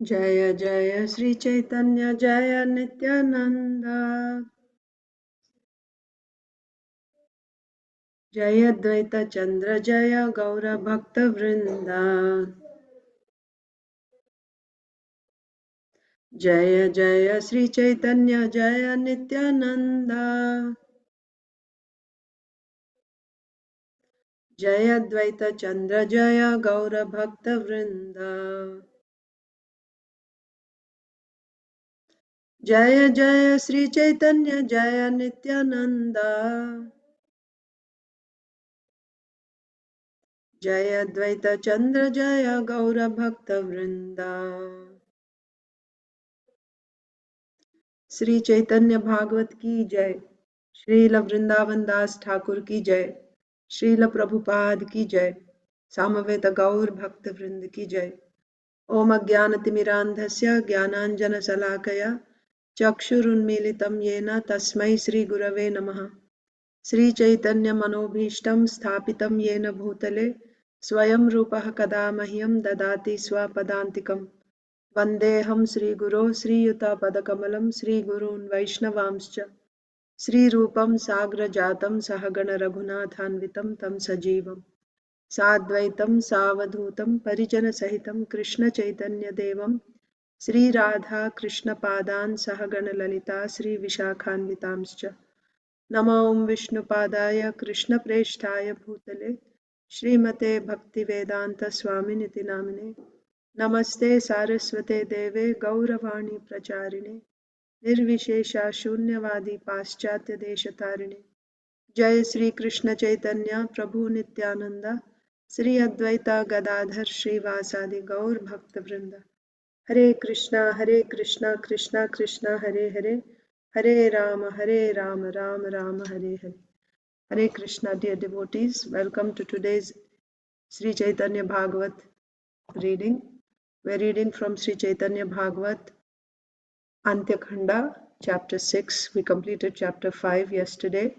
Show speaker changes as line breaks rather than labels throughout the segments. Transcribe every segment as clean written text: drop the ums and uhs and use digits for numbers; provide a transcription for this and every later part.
Jaya Jaya Sri Caitanya Jaya Nityananda Jaya Dvaita Chandra Jaya Gaura Bhakta Vrinda Jaya Jaya Sri Caitanya Jaya Nityananda Jaya Dvaita Chandra Jaya Gaura Bhakta Vrinda Jaya Jaya Sri Caitanya Jaya Nityananda Jaya Dvaita Chandra Jaya Gaura Bhakta Vrinda Shri Chaitanya Bhagavat की जय। श्रील वृंदावन दास ठाकुर की जय। श्रील प्रभुपाद की जय। सामवेद गौर भक्त वृंद की जय। ओम अज्ञानतिमिरान्धस्य ज्ञानाञ्जनशलाकया चक्षुरुन्मीलितं येन तस्मै श्रीगुरवे नमः। श्रीचैतन्यमनोभीष्टं स्थापितं येन भूतले स्वयं रूपः कदा मह्यं ददाति स्वपदान्तिकम्। वन्देऽहं श्रीगुरो श्रीयुतापदकमलं श्रीगुरून् वैष्णवांश्च श्रीरूपं साग्रजातं सहगण रघुनाथान्वितं तं सजीवं साद्वैतं सावधूतं परिजनसहितं कृष्णचैतन्यदेवं श्रीराधा कृष्णपादान् सहगण ललिता श्रीविशाखान्वितांश्च नमो विष्णुपादाय कृष्णप्रेष्ठाय भूतले श्रीमते भक्तिवेदान्त स्वामिनिति नामिने नमस्ते सारस्वते देवे गौरवाणी प्रचारिणे निर्विशेषा शून्यवादी पाश्चात्य देशतारिणे जय श्री कृष्ण चैतन्य प्रभु नित्यानंद श्री अद्वैता गदाधर श्रीवासादि गौर भक्त वृंद हरे Krishna Krishna Krishna Hare Hare Hare Ram Ram Ram Hare Hare Hare Krishna, dear devotees. Welcome to today's Sri Chaitanya Bhagavat reading. We're reading from Sri Chaitanya Bhagavat, Antya Khanda, chapter 6. We completed chapter 5 yesterday.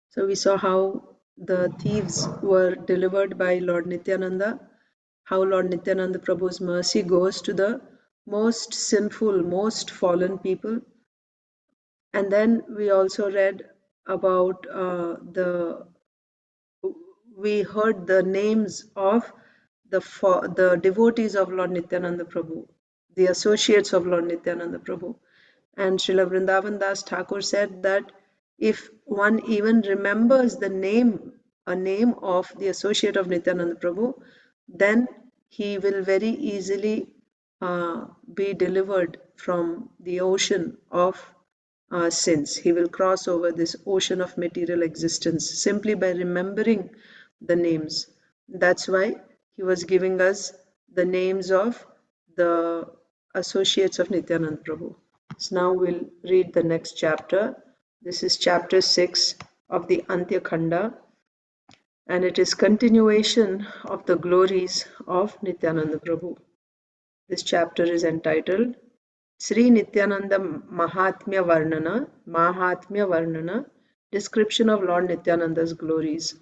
So we saw how the thieves were delivered by Lord Nityananda, how Lord Nityananda Prabhu's mercy goes to the most sinful, most fallen people. And then we also read about we heard the names of the devotees of Lord Nityananda Prabhu, the associates of Lord Nityananda Prabhu. And Srila Vrindavan Das Thakur said that if one even remembers the name, a name of the associate of Nityananda Prabhu, then he will very easily be delivered from the ocean of sins. He will cross over this ocean of material existence simply by remembering the names. That's why he was giving us the names of the associates of Nityananda Prabhu. So now we'll read the next chapter. This is chapter 6 of the Antya Khanda, and it is continuation of the glories of Nityananda Prabhu. This chapter is entitled Sri Nityananda Mahatmya Varnana, description of Lord Nityananda's glories.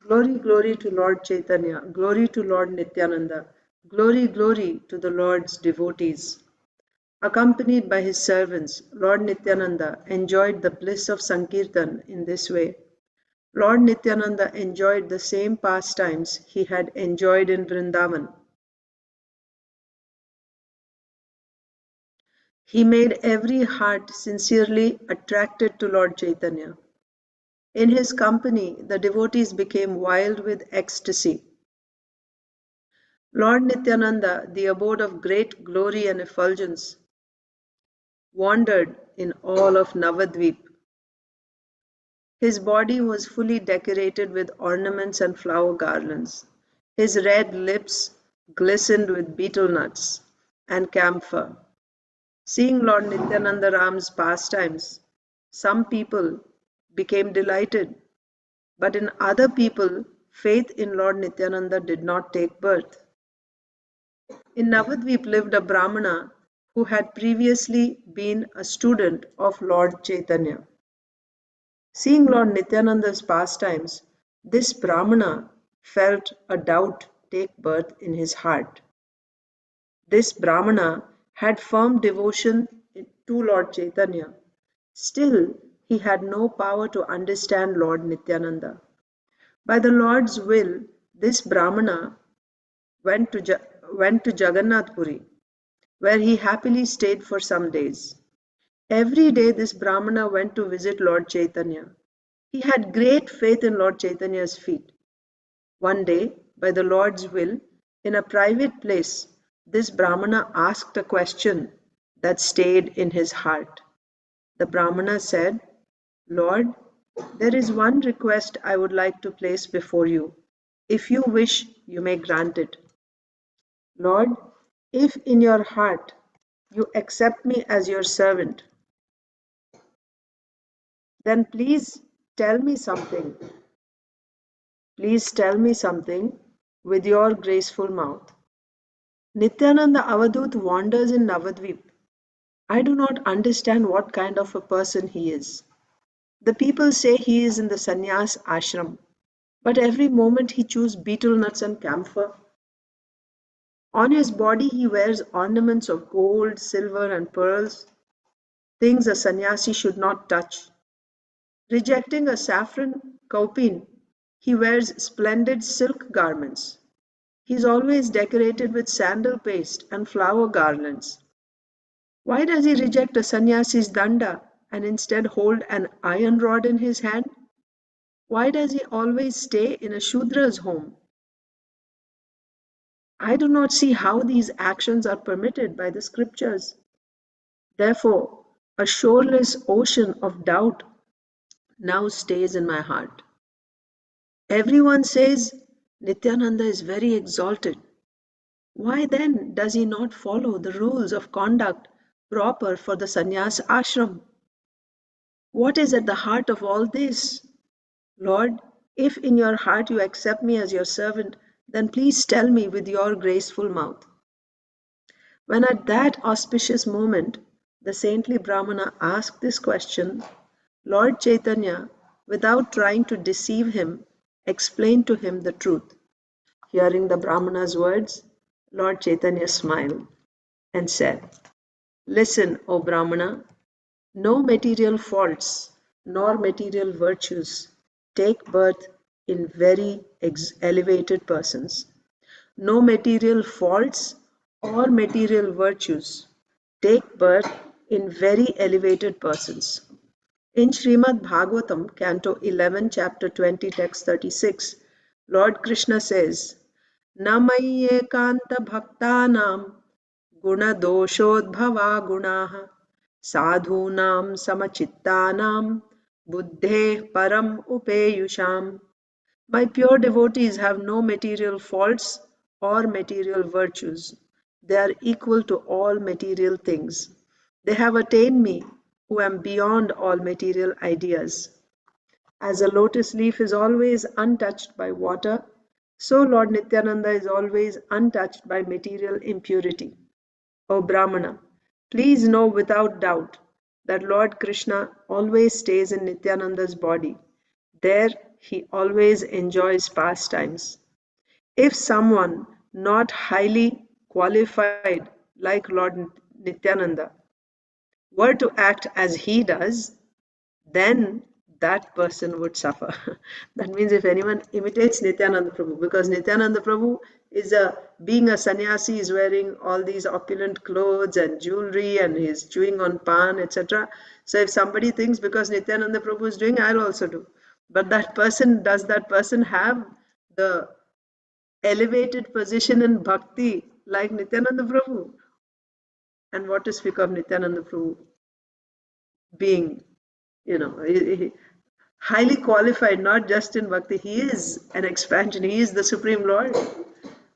Glory, glory to Lord Chaitanya, glory to Lord Nityananda, glory, glory to the Lord's devotees. Accompanied by his servants, Lord Nityananda enjoyed the bliss of Sankirtan in this way. Lord Nityananda enjoyed the same pastimes he had enjoyed in Vrindavan. He made every heart sincerely attracted to Lord Chaitanya. In his company, the devotees became wild with ecstasy. Lord Nityananda, the abode of great glory and effulgence, wandered in all of Navadvip. His body was fully decorated with ornaments and flower garlands. His red lips glistened with betel nuts and camphor. Seeing Lord Nityananda Ram's pastimes, some people became delighted, but in other people, faith in Lord Nityananda did not take birth. In Navadvip lived a Brahmana who had previously been a student of Lord Chaitanya. Seeing Lord Nityananda's pastimes, this Brahmana felt a doubt take birth in his heart. This Brahmana had firm devotion to Lord Chaitanya. Still, he had no power to understand Lord Nityananda. By the Lord's will, this Brahmana went to, went to Jagannath Puri, where he happily stayed for some days. Every day, this Brahmana went to visit Lord Chaitanya. He had great faith in Lord Chaitanya's feet. One day, by the Lord's will, in a private place, this Brahmana asked a question that stayed in his heart. The Brahmana said, Lord, there is one request I would like to place before you. If you wish, you may grant it. Lord, if in your heart you accept me as your servant, then please tell me something. Please tell me something with your graceful mouth. Nityananda Avadut wanders in Navadvip. I do not understand what kind of a person he is. The people say he is in the sannyas ashram, but every moment he chews betel nuts and camphor. On his body he wears ornaments of gold, silver, and pearls, things a sannyasi should not touch. Rejecting a saffron kaupin, he wears splendid silk garments. He is always decorated with sandal paste and flower garlands. Why does he reject a sannyasi's danda and instead hold an iron rod in his hand? Why does he always stay in a Shudra's home? I do not see how these actions are permitted by the scriptures. Therefore, a shoreless ocean of doubt now stays in my heart. Everyone says Nityananda is very exalted. Why then does he not follow the rules of conduct proper for the sannyas ashram? What is at the heart of all this? Lord, if in your heart you accept me as your servant, then please tell me with your graceful mouth. When at that auspicious moment the saintly Brahmana asked this question, Lord Chaitanya, without trying to deceive him, explained to him the truth. Hearing the Brahmana's words, Lord Chaitanya smiled and said, Listen, O Brahmana, no material faults nor material virtues take birth in very elevated persons. No material faults or material virtues take birth in very elevated persons. In Srimad Bhagavatam, Canto 11, Chapter 20, Text 36, Lord Krishna says, Namayekanta bhaktanam गुणदोषोद्भवा गुणाः साधूनां समचित्तानां बुद्धेः param upeyusham. My pure devotees have no material faults or material virtues. They are equal to all material things. They have attained me, who am beyond all material ideas. As a lotus leaf is always untouched by water, so Lord Nityananda is always untouched by material impurity. O Brahmana, please know without doubt that Lord Krishna always stays in Nityananda's body. There he always enjoys pastimes. If someone not highly qualified like Lord Nityananda were to act as he does, then that person would suffer. That means if anyone imitates Nityananda Prabhu, because Nityananda Prabhu is being a sannyasi, is wearing all these opulent clothes and jewelry and he's chewing on pan, etc. So if somebody thinks because Nityananda Prabhu is doing, I'll also do. But does that person have the elevated position in bhakti like Nityananda Prabhu? And what to speak of Nityananda Prabhu being, highly qualified, not just in bhakti. He is an expansion. He is the Supreme Lord.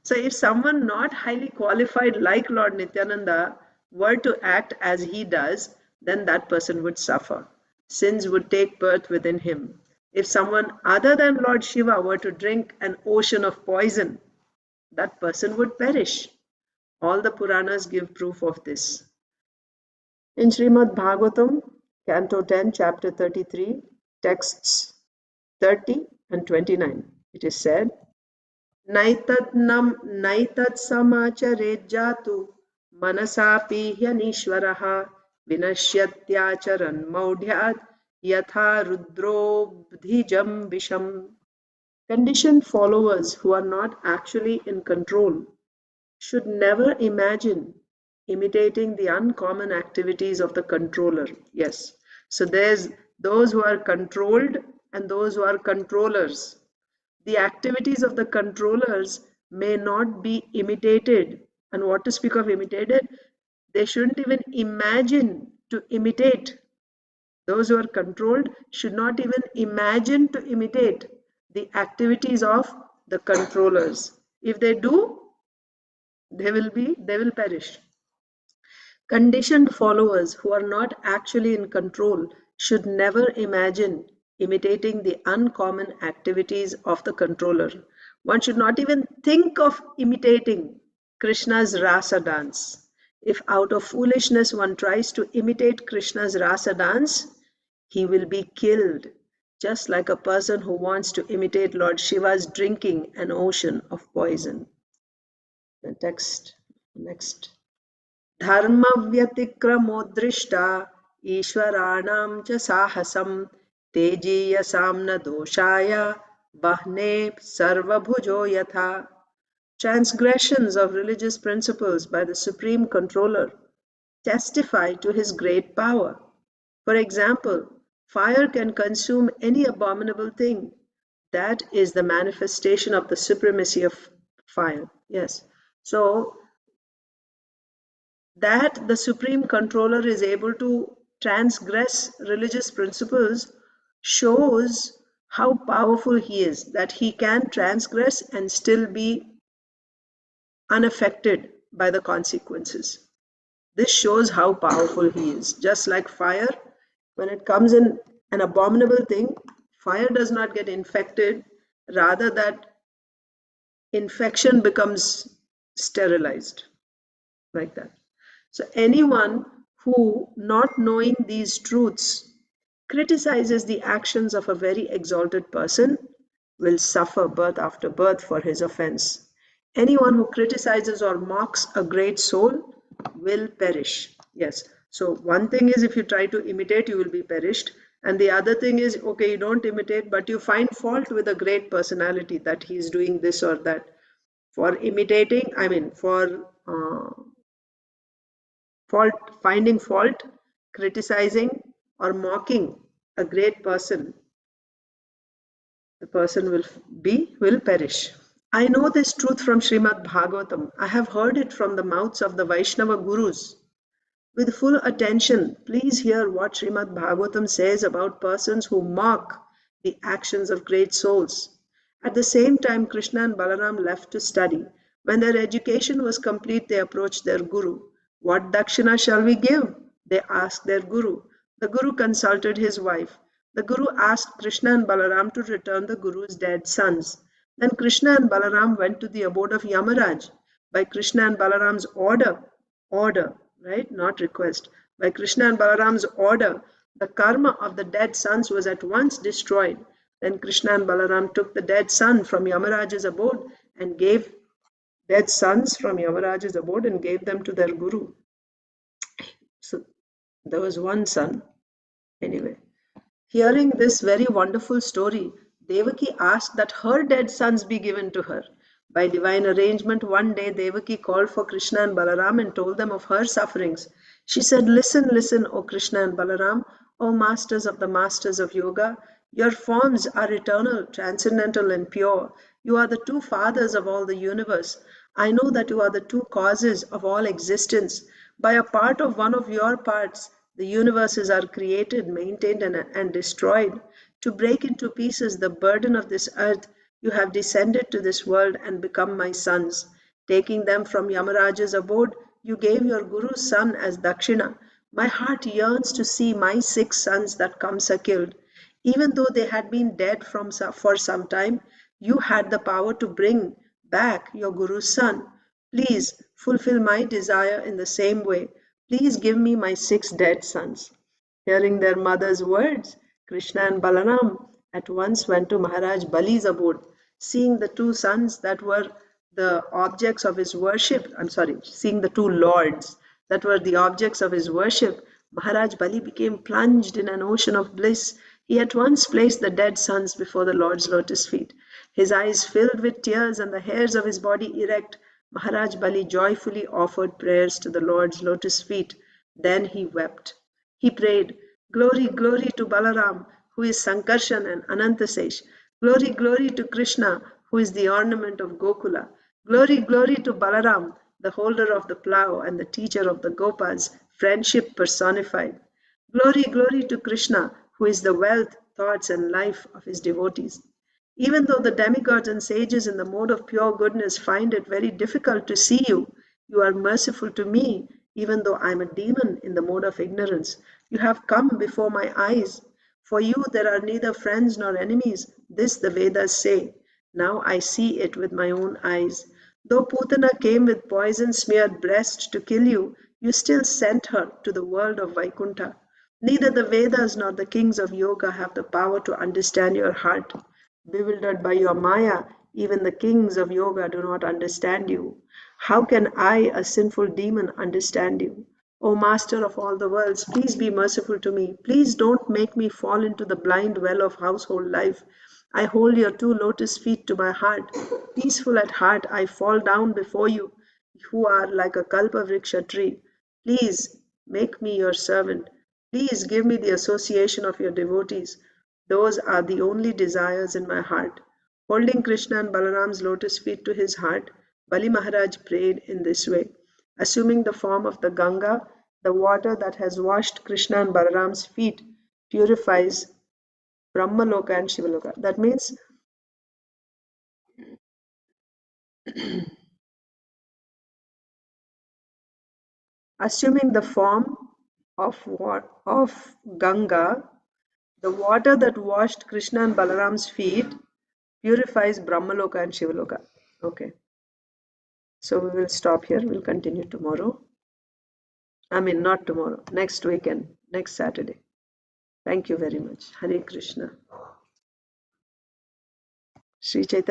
So if someone not highly qualified like Lord Nityananda were to act as he does, then that person would suffer. Sins would take birth within him. If someone other than Lord Shiva were to drink an ocean of poison, that person would perish. All the Puranas give proof of this. In Srimad Bhagavatam, Canto 10, Chapter 33, texts 30 and 29, it is said, Naitat samacharet jatu Manasapi hyanishvaraha vinashyatyaacharan maudhyat yatha rudrobdhijam visham. Conditioned followers who are not actually in control should never imagine imitating the uncommon activities of the controller. Yes. So there's those who are controlled and those who are controllers. The activities of the controllers may not be imitated. And what to speak of imitated? They shouldn't even imagine to imitate. Those who are controlled should not even imagine to imitate the activities of the controllers. If they do, they will perish. Conditioned followers who are not actually in control should never imagine imitating the uncommon activities of the controller. One should not even think of imitating Krishna's rasa dance. If out of foolishness one tries to imitate Krishna's rasa dance, he will be killed, just like a person who wants to imitate Lord Shiva's drinking an ocean of poison. The text next. धर्मव्यतिक्रमोद्दृष्टा ईश्वराणां च साहसं तेजीयसां न दोषाय वह्ने सर्वभुजो यथा. Transgressions of religious principles by the Supreme Controller testify to his great power. For example, fire can consume any abominable thing. That is the manifestation of the supremacy of fire. Yes. So that the Supreme Controller is able to transgress religious principles shows how powerful he is, that he can transgress and still be unaffected by the consequences. This shows how powerful he is. Just like fire, when it comes in an abominable thing, fire does not get infected, rather that infection becomes sterilized, like that. So anyone who, not knowing these truths, criticizes the actions of a very exalted person will suffer birth after birth for his offense. Anyone who criticizes or mocks a great soul will perish. Yes. So one thing is, if you try to imitate, you will be perished. And the other thing is, okay, you don't imitate, but you find fault with a great personality that he is doing this or that. For imitating, finding fault, criticizing, or mocking a great person, the person will perish. I know this truth from Srimad Bhagavatam. I have heard it from the mouths of the Vaishnava gurus. With full attention, please hear what Srimad Bhagavatam says about persons who mock the actions of great souls. At the same time, Krishna and Balaram left to study. When their education was complete, they approached their guru. What dakshina shall we give? They asked their guru. The guru consulted his wife. The guru asked Krishna and Balaram to return the guru's dead sons. Then Krishna and Balaram went to the abode of Yamaraj. By Krishna and Balaram's order, right? Not request. By Krishna and Balaram's order, the karma of the dead sons was at once destroyed. Then Krishna and Balaram took the dead son from Yamaraj's abode and gave them to their guru. So there was one son. Anyway, hearing this very wonderful story, Devaki asked that her dead sons be given to her. By divine arrangement, one day Devaki called for Krishna and Balaram and told them of her sufferings. She said, "Listen, listen, O Krishna and Balaram, O masters of the masters of yoga. Your forms are eternal, transcendental, and pure. You are the two fathers of all the universe. I know that you are the two causes of all existence. By a part of one of your parts, the universes are created, maintained, and destroyed. To break into pieces the burden of this earth, you have descended to this world and become my sons. Taking them from Yamaraja's abode, you gave your Guru's son as dakshina. My heart yearns to see my 6 sons that Kamsa killed. Even though they had been dead for some time, you had the power to bring back your Guru's son. Please fulfill my desire in the same way. Please give me my 6 dead sons." Hearing their mother's words, Krishna and Balaram at once went to Maharaj Bali's abode. Seeing the 2 sons that were the objects of his worship, seeing the two lords that were the objects of his worship, Maharaj Bali became plunged in an ocean of bliss. He at once placed the dead sons before the Lord's lotus feet. His eyes filled with tears and the hairs of his body erect, Maharaj Bali joyfully offered prayers to the Lord's lotus feet. Then he wept. He prayed, "Glory, glory to Balaram, who is Sankarshan and Anantasesh. Glory, glory to Krishna, who is the ornament of Gokula. Glory, glory to Balaram, the holder of the plough and the teacher of the Gopas, friendship personified. Glory, glory to Krishna, who is the wealth, thoughts, and life of his devotees." Even though the demigods and sages in the mode of pure goodness find it very difficult to see you, you are merciful to me, even though I am a demon in the mode of ignorance. You have come before my eyes. For you there are neither friends nor enemies. This the Vedas say. Now I see it with my own eyes. Though Putana came with poison smeared breast to kill you, you still sent her to the world of Vaikuntha. Neither the Vedas nor the kings of yoga have the power to understand your heart. Bewildered by your Maya, even the kings of yoga do not understand you. How can I, a sinful demon, understand you? O Master of all the worlds, please be merciful to me. Please don't make me fall into the blind well of household life. I hold your two lotus feet to my heart. Peaceful at heart, I fall down before you, who are like a kalpavriksha tree. Please make me your servant. Please give me the association of your devotees. Those are the only desires in my heart. Holding Krishna and Balaram's lotus feet to his heart, Bali Maharaj prayed in this way. Assuming the form of the Ganga, the water that has washed Krishna and Balaram's feet purifies Brahmaloka and Shivaloka. That means assuming the form of Ganga, the water that washed Krishna and Balaram's feet purifies Brahmaloka and Shivaloka. Okay. So we will stop here. We'll continue tomorrow. I mean, not tomorrow, next weekend, next Saturday. Thank you very much. Hare Krishna. Sri Chaitanya.